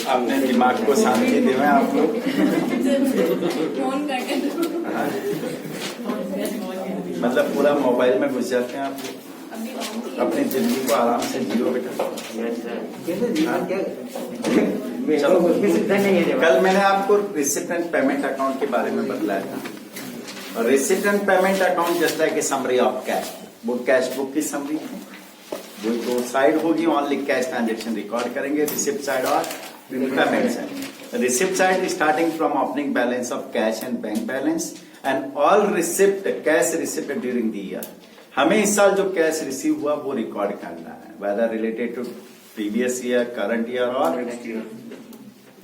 अपने दिमाग को शांति देवें आप लोग। मतलब पूरा मोबाइल में घुस जाते हैं आप लोग, अपनी जिंदगी को आराम से जियो बेटा। चलो, कल मैंने आपको रिसिप्ट एंड पेमेंट अकाउंट के बारे में बतलाया था। Receipt and payment account just like a summary of cash book. Cash book की समरी है, वो दो साइड होगी, ओनली कैश ट्रांजेक्शन रिकॉर्ड करेंगे, रिसिप्ट साइड और payment side. Receipt side starting from opening balance of cash and bank balance and all receipt cash receipt during the year. हमें इस साल जो कैश रिसीव हुआ वो रिकॉर्ड करना है, whether related to previous year, current year और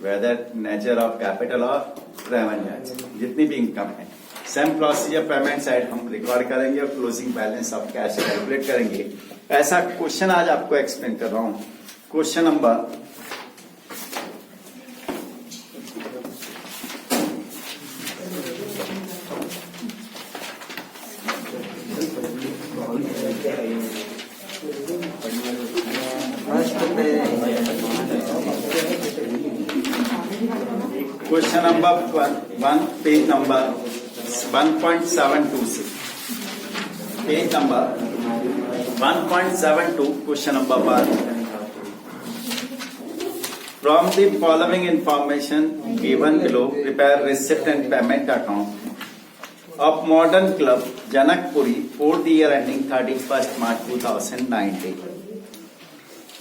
whether nature of capital और रेवेन्यू, जितनी भी इनकम है। सेम प्रोसीजर पेमेंट साइड हम रिकॉर्ड करेंगे और closing balance of cash calculate करेंगे। ऐसा क्वेश्चन आज आपको एक्सप्लेन कर रहा हूं। Question number question number 1 page number 1.72 से page number 1.72 question number 1। From the following information given below prepare receipt and payment account of modern club Janakpuri for the year ending 31st March 2019।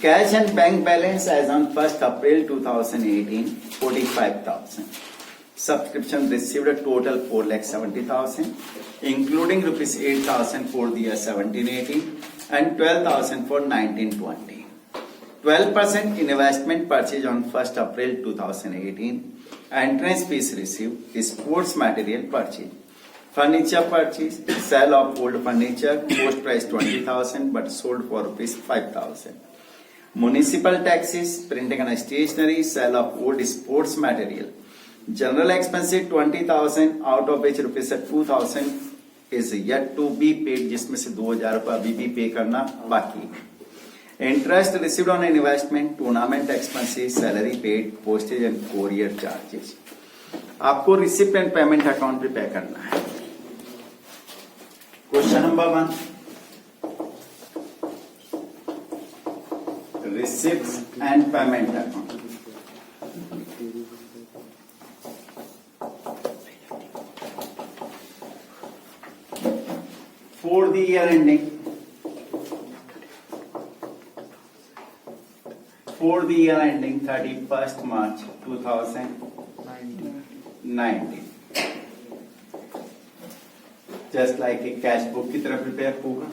Cash and bank balance as on 1st April 2018, 45,000. Subscription received a total 4,70,000, including rupees 8,000 for the year 17-18 and 12,000 for 19-20. 12% investment purchase on 1st April 2018. Entrance fees received. Sports material purchase. Furniture purchase. Sale of old furniture. Cost price 20,000 but sold for rupees 5,000. Municipal taxes, printing and stationery, sale of old sports material. General expenses 20,000, out of which rupees 2,000 is yet to be paid, जिसमें से 2,000 रुपये अभी भी पे करना बाकी। Interest received on investment, tournament expenses, salary paid, postage and courier charges. आपको receipt and payment account prepare करना है। Question number 1, receipts and payment account. For the year ending 31st March 2019, just like a cash book की तरह prepare होगा।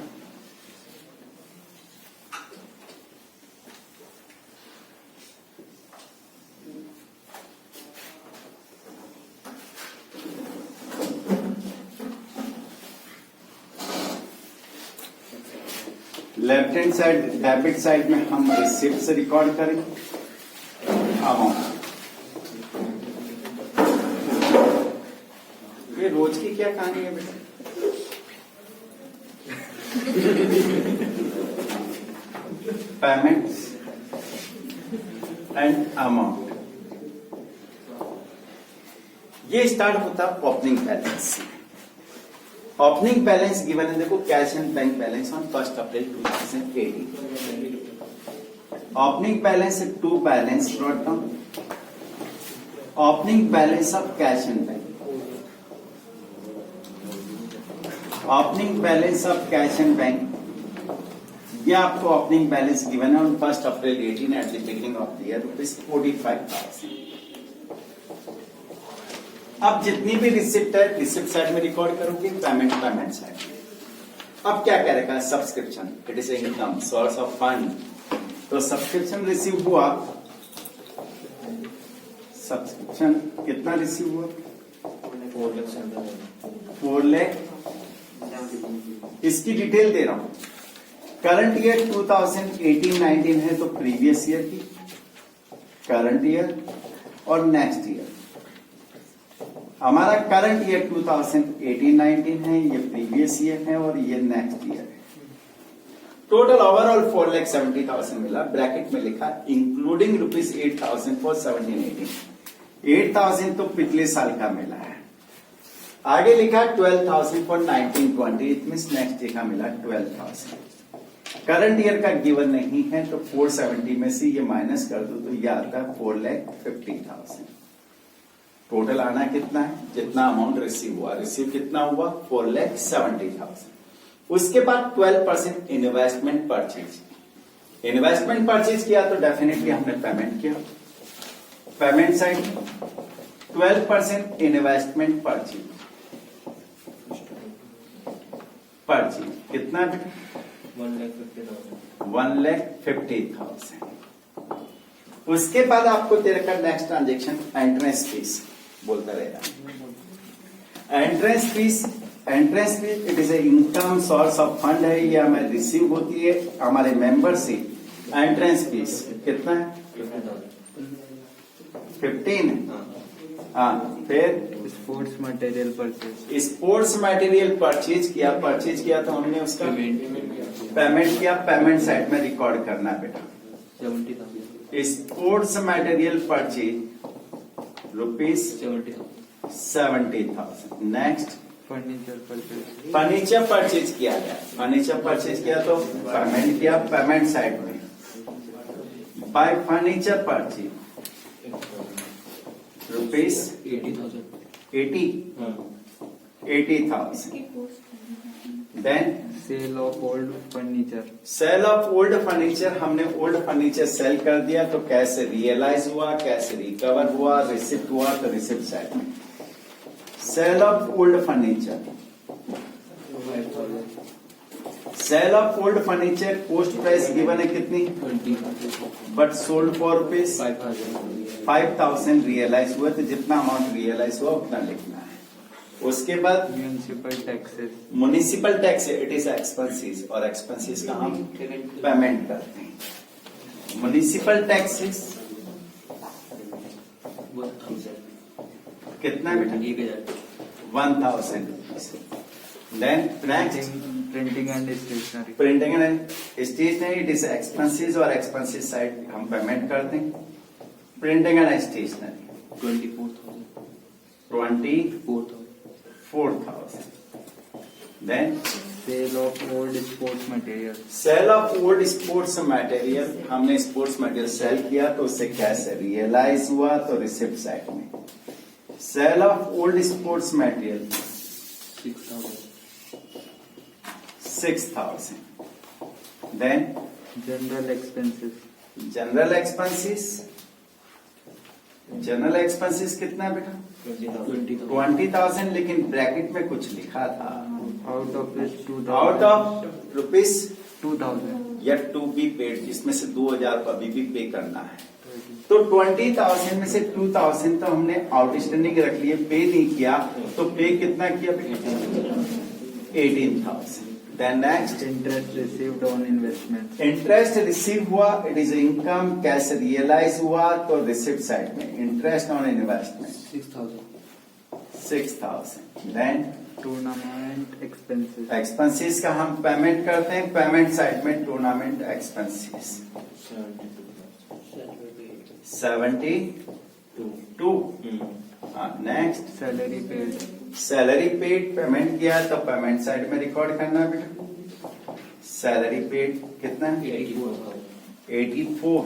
Left hand side debit side में हम receipt से record करेंगे अमाउंट। ये रोज की क्या कहानी है बेटा? Payments and amount. ये स्टार्ट होता है opening balance. Opening balance given है, देखो cash and bank balance on 1st April 2018। Opening balance to balance brought down. Opening balance of cash and bank. Opening balance of cash and bank, ये आपको opening balance given है on 1st April 18 at the beginning of the year rupees 45,000। अब जितनी भी receipt है receipt side में record करोगे, payment side. अब क्या कह रखा है? Subscription, it is income source of fund. तो सब्सक्रिप्शन रिसीव हुआ, सब्सक्रिप्शन कितना रिसीव हुआ? 4 लाख। इसकी डिटेल दे रहा हूं। करंट ईयर 2018-19 है तो प्रीवियस ईयर की, करंट ईयर और नेक्स्ट ईयर। हमारा करंट ईयर 2018-19 है, ये प्रीवियस ईयर है और ये नेक्स्ट ईयर है। टोटल ओवरऑल 4,70,000 मिला, ब्रैकेट में लिखा इंक्लूडिंग ₹8,000 फॉर 17-18। 8,000 तो पिछले साल का मिला है। आगे लिखा 12,000 for 19-20, it means next year का मिला 12,000। करंट ईयर का गिवन नहीं है तो 470 में से ये माइनस कर दो तो ये आता है 4,50,000। टोटल आना कितना है, जितना अमाउंट रिसीव हुआ, रिसीव कितना हुआ 4,70,000। उसके बाद 12% इन्वेस्टमेंट परचेज। इन्वेस्टमेंट परचेज किया तो डेफिनेटली हमने पेमेंट किया, payment side 12% investment purchase. Purchase कितना है, 1,50,000। उसके बाद आपको तेरे का नेक्स्ट ट्रांजेक्शन एंट्रेंस फीस बोलता रहेगा। Entrance fees it is a income source of fund है, ये हमें रिसीव होती है हमारे मेंबर से। एंट्रेंस फीस कितना है, 15। हाँ, फिर sports material purchase. Sports material purchase किया तो हमने उसका पेमेंट किया, पेमेंट साइड में रिकॉर्ड करना बेटा। 70,000। Sports material purchase ₹70,000। Next furniture purchase. Furniture purchase किया गया, फर्नीचर परचेज किया तो पेमेंट किया, पेमेंट साइड में by furniture purchase ₹80,000। Then sale of old furniture. Sale of old furniture, हमने ओल्ड फर्नीचर सेल कर दिया तो कैसे रियलाइज हुआ, कैसे रिकवर हुआ, रिसिप्ट हुआ तो रिसिप्ट साइड में। Sale of old furniture, sale of old furniture cost price given है कितनी, 20,000। But sold for rupees 5,000। 5,000 realise हुआ तो जितना अमाउंट रियलाइज हुआ उतना लिखना है। उसके बाद municipal taxes. Municipal tax it is expenses, और एक्सपेंसेस का हम पेमेंट करते हैं। म्युनिसिपल टैक्सेस कितना बेटा, 1,000 rupees. Then next printing and stationery. Printing and stationery it is expenses, और एक्सपेंसेस साइड हम पेमेंट करते हैं। Printing and stationery 24,000। Then sale of old sports material. Sale of old sports material, हमने sports material sale किया तो उससे कैसे realise हुआ तो रिसिप्ट साइड में। Sale of old sports material 6,000। Then general expenses. General expenses कितना है बेटा, 20,000, लेकिन ब्रैकेट में कुछ लिखा था out of out of rupees 2,000 या टू बी पेड, जिसमें से 2,000 अभी भी पे करना है। तो 20,000 में से 2,000 तो हमने आउटस्टैंडिंग रख लिए, पे नहीं किया, तो पे कितना किया, 18,000। Then next interest received on investment. Interest receive हुआ, it is income, cash realise हुआ तो रिसिप्ट साइड में। Interest on investment 6,000। Then tournament expenses. Expenses का हम पेमेंट करते हैं, पेमेंट साइड में tournament expenses 72। Next salary paid. Salary paid, payment किया तो पेमेंट साइड में रिकॉर्ड करना है बेटा। सैलरी पेड कितना, 84।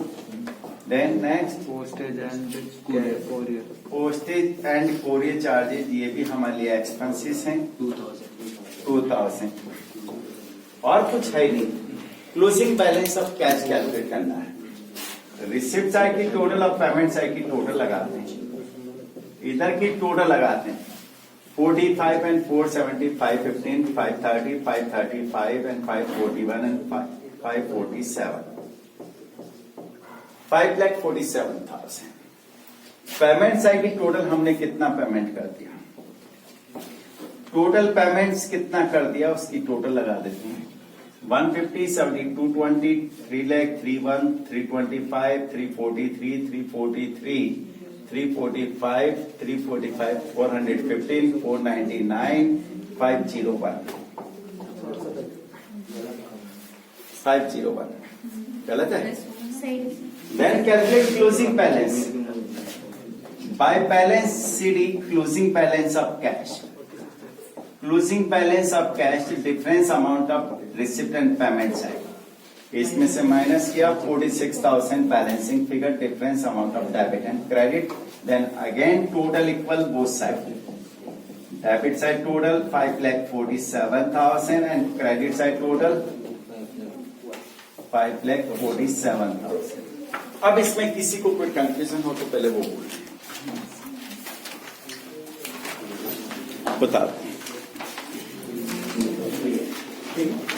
Then next postage and courier. Postage and courier charges, ये भी हमारे लिए एक्सपेंसेस हैं 2,000। और कुछ है नहीं। Closing balance of cash calculate करना है। रिसिप्ट साइड की टोटल और पेमेंट साइड की टोटल लगाते हैं, इधर की टोटल लगाते हैं। 45 and 470, 515, 530, 535 and 541 and 547. 5,47,000। Payment side की टोटल हमने कितना पेमेंट कर दिया, टोटल पेमेंट्स कितना कर दिया उसकी टोटल लगा देते हैं। 150, 70, 220, 3,01,000, 325, 343, 343, 345, 345, 415, 499, 501। 501 गलत है. सही. Then calculate closing balance. By balance CD closing balance of cash. Closing balance of cash difference amount of receipt and payment side. इसमें से माइनस किया 46,000 balancing figure difference amount of debit and credit. Then again total equal both side. Debit side total 5,47,000 and credit side total 5,47,000. अब इसमें किसी को कोई confusion हो तो पहले वो बोल बता. ठीक है.